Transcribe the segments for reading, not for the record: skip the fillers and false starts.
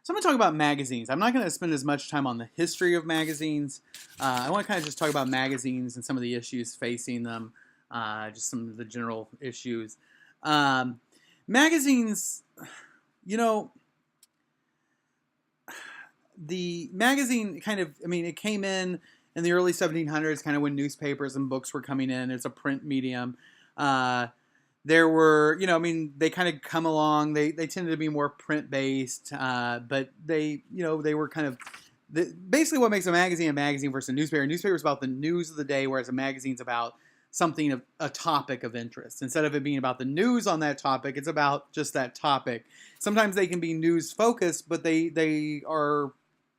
So I'm going to talk about magazines. I'm not going to spend as much time on the history of magazines. I want to kind of just talk about magazines and some of the issues facing them, just some of the general issues. Um, Magazines, you know, the magazine kind of, I mean, it came in the early 1700s, kind of when newspapers and books were coming in. It's a print medium. Uh, there were, I mean, they kind of come along. They tended to be more print based, but they were kind of basically what makes a magazine versus a newspaper. A newspaper is about the news of the day, whereas a magazine's about something of a topic of interest. Instead of it being about the news on that topic, it's about just that topic. Sometimes they can be news focused, but they are,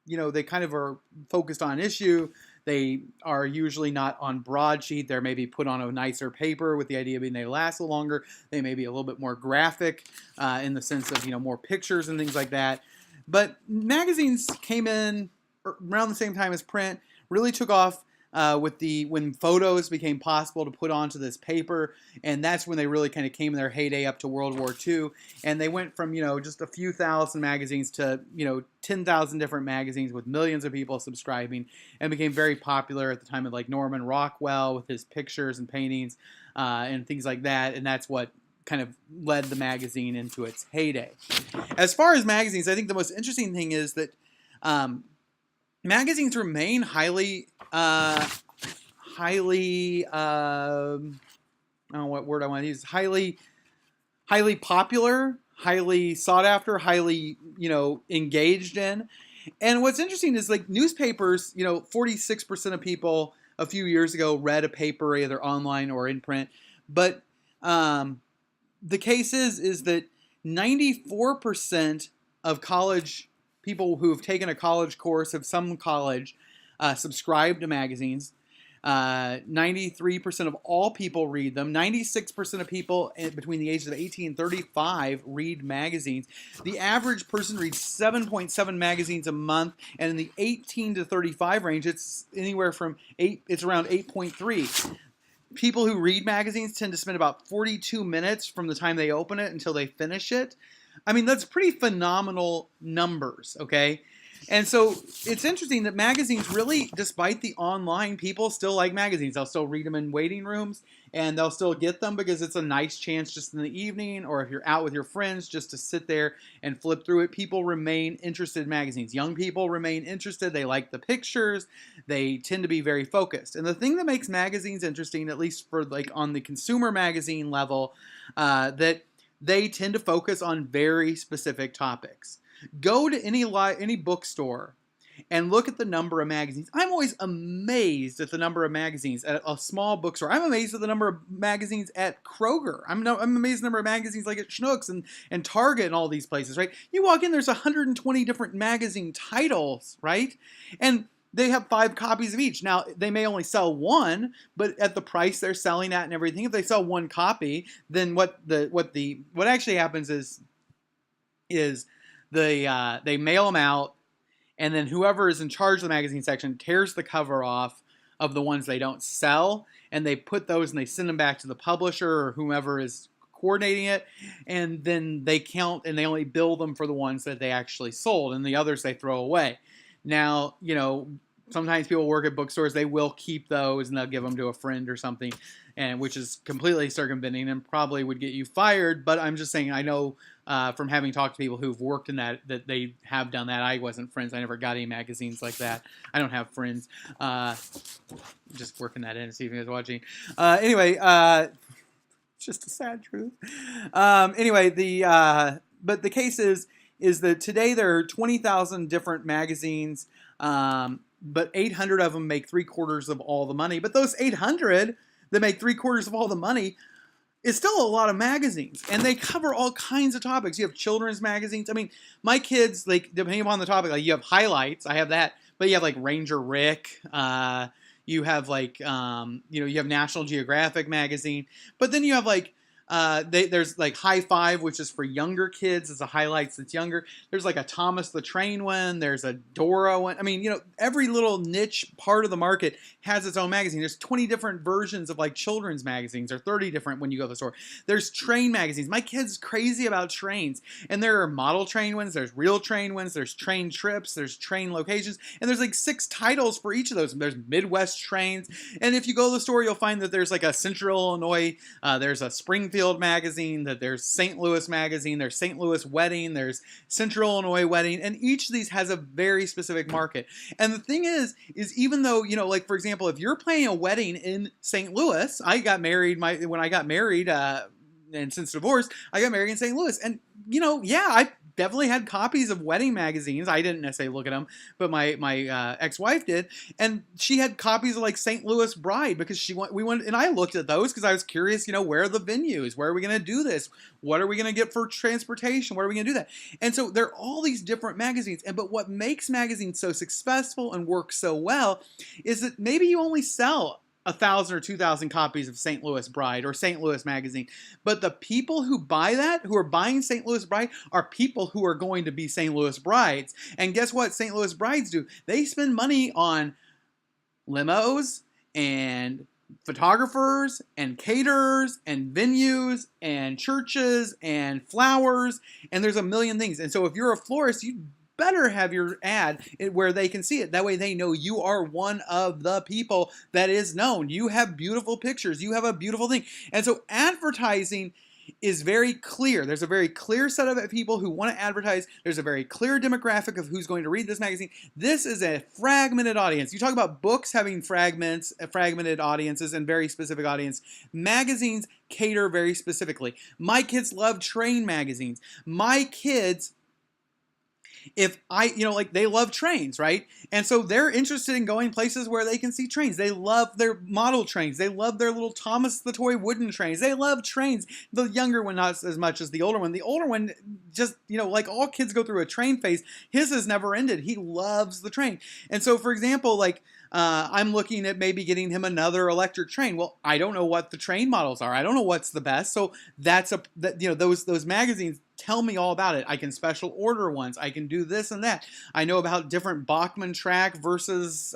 they kind of are focused on an issue. They are usually not on broadsheet. They're maybe put on a nicer paper with the idea being they last a little longer. They may be a little bit more graphic in the sense of more pictures and things like that. But magazines came in around the same time as print. Really took off when photos became possible to put onto this paper, and that's when they really kind of came in their heyday up to World War II. And they went from just a few thousand magazines to 10,000 different magazines with millions of people subscribing, and became very popular at the time of like Norman Rockwell with his pictures and paintings and things like that. And that's what kind of led the magazine into its heyday. As far as magazines, I think the most interesting thing is that magazines remain highly, I don't know what word I want to use, highly popular, highly sought after, highly, engaged in. And what's interesting is like newspapers, 46% of people a few years ago read a paper either online or in print. But the case is that 94% of college people who have taken a college course of some college subscribe to magazines. 93% of all people read them. 96% of people between the ages of 18 and 35 read magazines. The average person reads 7.7 magazines a month, and in the 18 to 35 range, it's anywhere from it's around 8.3. People who read magazines tend to spend about 42 minutes from the time they open it until they finish it. I mean, that's pretty phenomenal numbers, okay? And so it's interesting that magazines really, despite the online, people still like magazines. They'll still read them in waiting rooms, and they'll still get them because it's a nice chance just in the evening, or if you're out with your friends, just to sit there and flip through it. People remain interested in magazines. Young people remain interested. They like the pictures. They tend to be very focused. And the thing that makes magazines interesting, at least for like on the consumer magazine level, that they tend to focus on very specific topics. Go to any bookstore and look at the number of magazines. I'm always amazed at the number of magazines at a small bookstore. I'm amazed at the number of magazines at Kroger. I'm amazed at the number of magazines like at Schnucks and Target and all these places, right? You walk in, there's 120 different magazine titles, right? And they have 5 copies of each. Now, they may only sell one, but at the price they're selling at and everything, if they sell one copy, then what actually happens is they mail them out, and then whoever is in charge of the magazine section tears the cover off of the ones they don't sell, and they put those and they send them back to the publisher or whomever is coordinating it, and then they count and they only bill them for the ones that they actually sold, and the others they throw away. Now, sometimes people work at bookstores, they will keep those and they'll give them to a friend or something, and which is completely circumventing and probably would get you fired. But I'm just saying, I know from having talked to people who've worked in that they have done that. I wasn't friends. I never got any magazines like that. I don't have friends. Just working that in and see if you guys are watching. Anyway, it's just a sad truth. But the case is that today there are 20,000 different magazines, but 800 of them make 3/4 of all the money. But those 800 that make 3/4 of all the money is still a lot of magazines, and they cover all kinds of topics. You have children's magazines. I mean, my kids, like, depending upon the topic, like you have highlights. I have that, but you have like Ranger Rick. You have like, you have National Geographic magazine, but then you have like There's like High Five, which is for younger kids. It's a highlights that's younger. There's like a Thomas the Train one. There's a Dora one. I mean, every little niche part of the market has its own magazine. There's 20 different versions of like children's magazines, or 30 different when you go to the store. There's train magazines. My kid's crazy about trains, and there are model train ones. There's real train ones. There's train trips. There's train locations, and there's like 6 titles for each of those. There's Midwest trains, and if you go to the store, you'll find that there's like a Central Illinois. There's a Springfield magazine, that there's St. Louis magazine, there's St. Louis wedding, there's Central Illinois wedding, and each of these has a very specific market. And the thing is even though, like for example, if you're planning a wedding in St. Louis, I got married, when I got married, and since divorce, I got married in St. Louis. And, yeah, I definitely had copies of wedding magazines. I didn't necessarily look at them, but my ex-wife did. And she had copies of like St. Louis Bride, because we went, and I looked at those because I was curious, where are the venues? Where are we going to do this? What are we going to get for transportation? Where are we going to do that? And so there are all these different magazines. But what makes magazines so successful and work so well is that maybe you only sell 1,000 or 2,000 copies of St. Louis Bride or St. Louis Magazine. But the people who buy that, who are buying St. Louis Bride, are people who are going to be St. Louis Brides. And guess what St. Louis Brides do? They spend money on limos and photographers and caterers and venues and churches and flowers, and there's a million things. And so if you're a florist, you better have your ad where they can see it. That way they know you are one of the people that is known. You have beautiful pictures. You have a beautiful thing. And so advertising is very clear. There's a very clear set of people who want to advertise. There's a very clear demographic of who's going to read this magazine. This is a fragmented audience. You talk about books having fragmented audiences and very specific audience. Magazines cater very specifically. My kids love train magazines. My kids, they love trains, right? And so they're interested in going places where they can see trains. They love their model trains. They love their little Thomas the Toy wooden trains. They love trains. The younger one, not as much as the older one. The older one, just, like all kids go through a train phase. His has never ended. He loves the train. And so, for example, I'm looking at maybe getting him another electric train. Well, I don't know what the train models are. I don't know what's the best. So those magazines tell me all about it. I can special order ones. I can do this and that. I know about different Bachmann track versus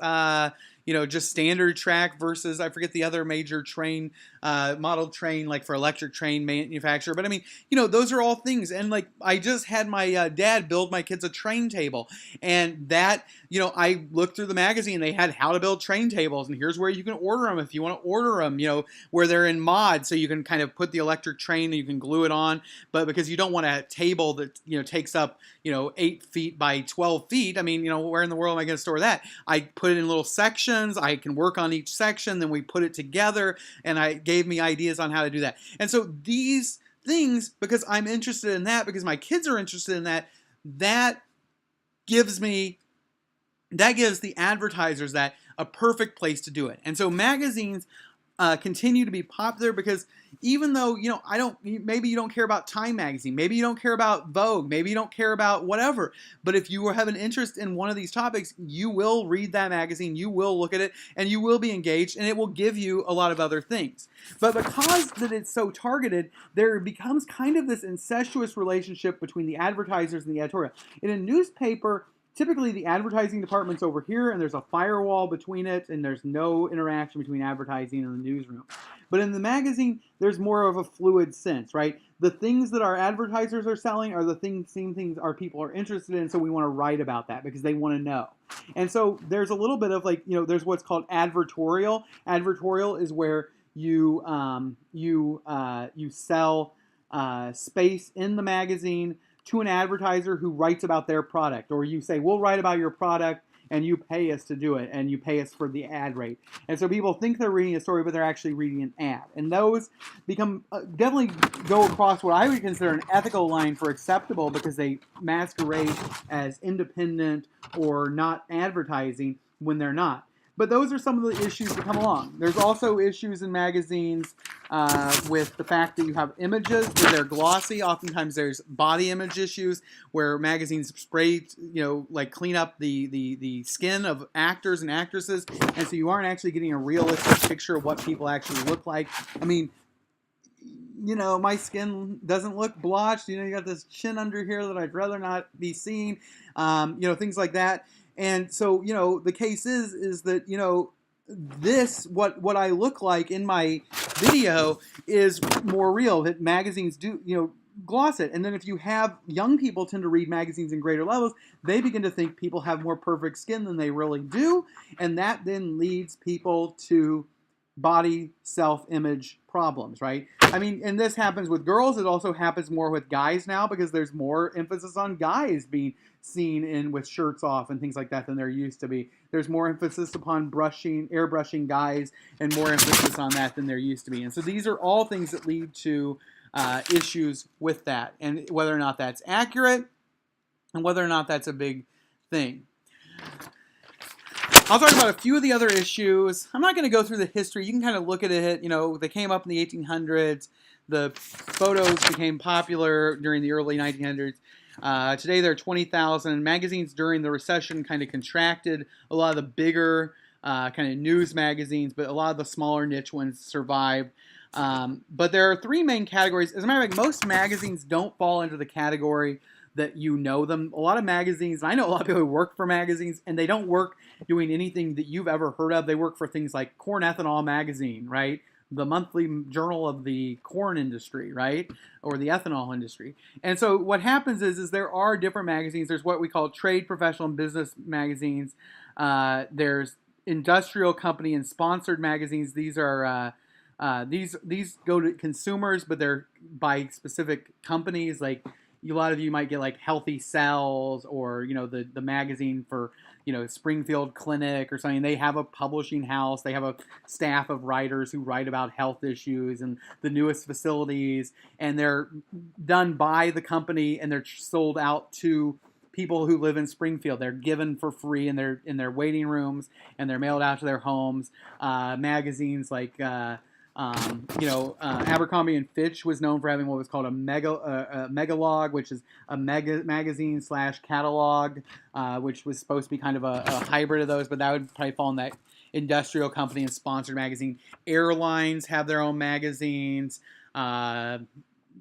just standard track versus, I forget the other major train, model train, like for electric train manufacturer. But I mean, those are all things. And like, I just had my dad build my kids a train table. And that, I looked through the magazine, they had how to build train tables. And here's where you can order them if you want to order them, where they're in mod. So you can kind of put the electric train and you can glue it on. But because you don't want a table that, takes up, 8 feet by 12 feet. I mean, where in the world am I going to store that? I put it in little sections. I can work on each section. Then we put it together, and I gave me ideas on how to do that. And so these things, because I'm interested in that, because my kids are interested in that, that gives the advertisers that a perfect place to do it. And so magazines continue to be popular because even though, maybe you don't care about Time magazine, maybe you don't care about Vogue, maybe you don't care about whatever, but if you have an interest in one of these topics, you will read that magazine, you will look at it, and you will be engaged, and it will give you a lot of other things. But because that it's so targeted, there becomes kind of this incestuous relationship between the advertisers and the editorial. In a newspaper, typically the advertising department's over here, and there's a firewall between it, and there's no interaction between advertising and the newsroom. But in the magazine, there's more of a fluid sense, right? The things that our advertisers are selling are the same things our people are interested in, so we want to write about that because they want to know. And so there's a little bit of there's what's called advertorial. Advertorial is where you sell space in the magazine to an advertiser who writes about their product, or you say, we'll write about your product and you pay us to do it, and you pay us for the ad rate. And so people think they're reading a story, but they're actually reading an ad. And those become definitely go across what I would consider an ethical line for acceptable, because they masquerade as independent or not advertising when they're not. But those are some of the issues that come along. There's also issues in magazines with the fact that you have images where they're glossy. Oftentimes there's body image issues where magazines spray, clean up the skin of actors and actresses. And so you aren't actually getting a realistic picture of what people actually look like. I mean, my skin doesn't look blotched. You got this chin under here that I'd rather not be seen. Things like that. And so, the case is that, this, what I look like in my video is more real, that magazines do, gloss it. And then if you have young people tend to read magazines in greater levels, they begin to think people have more perfect skin than they really do. And that then leads people to body self-image problems, right? I mean, and this happens with girls. It also happens more with guys now because there's more emphasis on guys being seen in with shirts off and things like that than there used to be. There's more emphasis upon airbrushing guys, and more emphasis on that than there used to be. And so these are all things that lead to issues with that, and whether or not that's accurate, and whether or not that's a big thing. I'll talk about a few of the other issues. I'm not going to go through the history. You can kind of look at it. They came up in the 1800s. The photos became popular during the early 1900s. Today there are 20,000. Magazines during the recession kind of contracted. A lot of the bigger kind of news magazines, but a lot of the smaller niche ones survived. But there are three main categories. As a matter of fact, most magazines don't fall into the category that them. A lot of magazines, and I know a lot of people who work for magazines, and they don't work doing anything that you've ever heard of. They work for things like Corn Ethanol Magazine, right? The monthly journal of the corn industry, right? Or the ethanol industry. And so what happens is there are different magazines. There's what we call trade, professional, and business magazines. There's industrial company and sponsored magazines. These are these go to consumers, but they're by specific companies. Like a lot of you might get like Healthy Cells, or the magazine for Springfield Clinic or something. They have a publishing house. They have a staff of writers who write about health issues and the newest facilities, and they're done by the company, and they're sold out to people who live in Springfield. They're given for free in their waiting rooms, and they're mailed out to their homes. Magazines like Abercrombie and Fitch was known for having what was called a megalog, which is a magazine / catalog, which was supposed to be kind of a hybrid of those, but that would probably fall in that industrial company and sponsored magazine. Airlines have their own magazines. A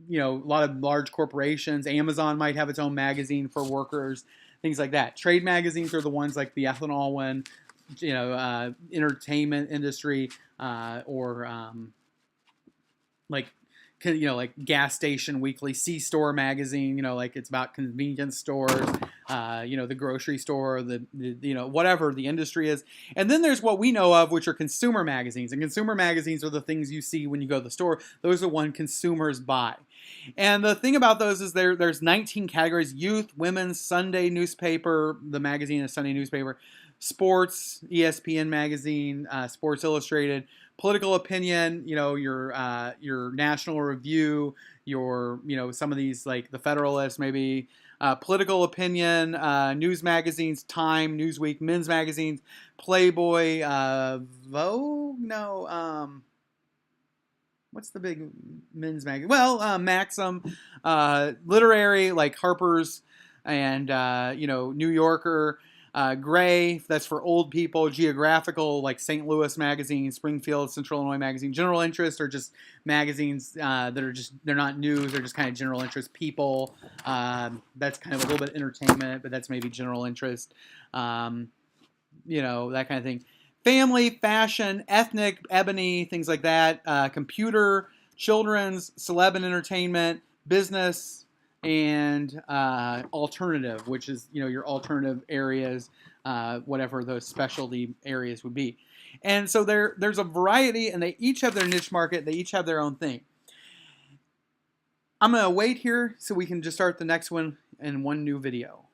lot of large corporations. Amazon might have its own magazine for workers, things like that. Trade magazines are the ones like the ethanol one, entertainment industry, or like Gas Station Weekly, C-Store magazine, like it's about convenience stores, the grocery store, the whatever the industry is. And then there's what we know of, which are consumer magazines. And consumer magazines are the things you see when you go to the store. Those are one consumers buy. And the thing about those is there's 19 categories: youth, women's, Sunday newspaper, the magazine is Sunday newspaper, sports, ESPN magazine, Sports Illustrated, political opinion, your National Review, your some of these like the Federalist, maybe, political opinion, news magazines, Time, Newsweek, men's magazines, Playboy, Vogue, what's the big men's magazine? Well, Maxim, literary like Harper's, and New Yorker. Gray, that's for old people. Geographical, like St. Louis Magazine, Springfield, Central Illinois Magazine. General interest are just magazines that are they're not news, they're just kind of general interest. People, that's kind of a little bit entertainment, but that's maybe general interest. That kind of thing. Family, fashion, ethnic, ebony, things like that. Computer, children's, celeb and entertainment, business, and alternative, which is your alternative areas, whatever those specialty areas would be. And so there's a variety, and they each have their niche market. They each have their own thing. I'm going to wait here so we can just start the next one in one new video.